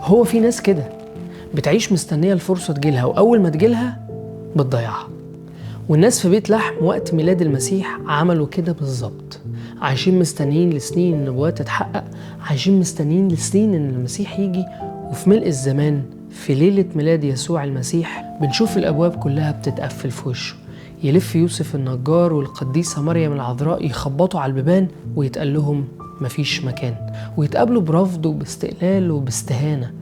هو في ناس كده بتعيش مستنية الفرصة تجيلها، وأول ما تجيلها بتضيعها. والناس في بيت لحم وقت ميلاد المسيح عملوا كده بالظبط، عايشين مستنيين لسنين النبوات تتحقق، عايشين مستنيين لسنين ان المسيح يجي. وفي ملء الزمان في ليلة ميلاد يسوع المسيح بنشوف الأبواب كلها بتتقفل في وشه. يلف يوسف النجار والقديسة مريم العذراء يخبطوا على البيبان ويتقال لهم مفيش مكان، ويتقابلوا برفض وباستقلال وباستهانة.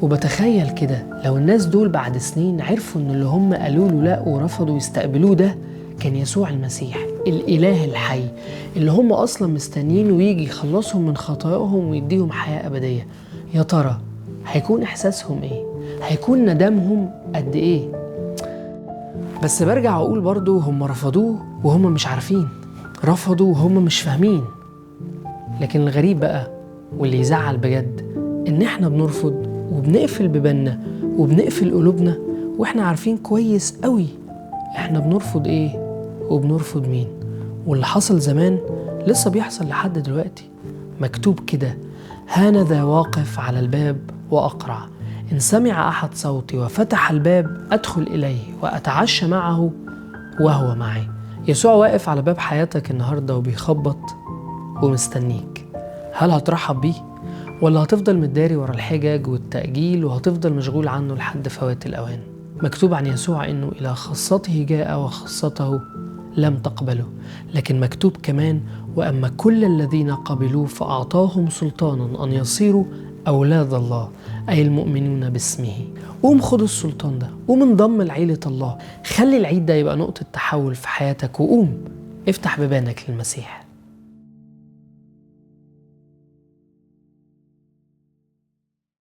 وبتخيل كده لو الناس دول بعد سنين عرفوا ان اللي هم قالوا له لا ورفضوا يستقبلوه ده كان يسوع المسيح الإله الحي اللي هم أصلا مستنيين ويجي يخلصهم من خطاياهم ويديهم حياة أبدية، يا ترى هيكون إحساسهم إيه؟ هيكون ندمهم قد إيه؟ بس برجع أقول برضو هم رفضوه وهم مش عارفين، رفضوا وهم مش فاهمين. لكن الغريب بقى واللي يزعل بجد إن إحنا بنرفض وبنقفل بيباننا وبنقفل قلوبنا وإحنا عارفين كويس قوي إحنا بنرفض إيه وبنرفض مين. واللي حصل زمان لسه بيحصل لحد دلوقتي. مكتوب كده: هانذا واقف على الباب وأقرع، إن سمع أحد صوتي وفتح الباب أدخل إليه وأتعشى معه وهو معي. يسوع واقف على باب حياتك النهاردة وبيخبط ومستنيك. هل هترحب بيه ولا هتفضل متداري ورا الحجج والتأجيل وهتفضل مشغول عنه لحد فوات الأوان؟ مكتوب عن يسوع إنه إلى خاصته جاء وخاصته لم تقبله، لكن مكتوب كمان: وأما كل الذين قبلوه فأعطاهم سلطانا أن يصيروا أولاد الله، أي المؤمنون باسمه. قوم خد السلطان ده، قوم انضم لعيلة الله، خلي العيد ده يبقى نقطة تحول في حياتك، وقوم افتح بيبانك للمسيح.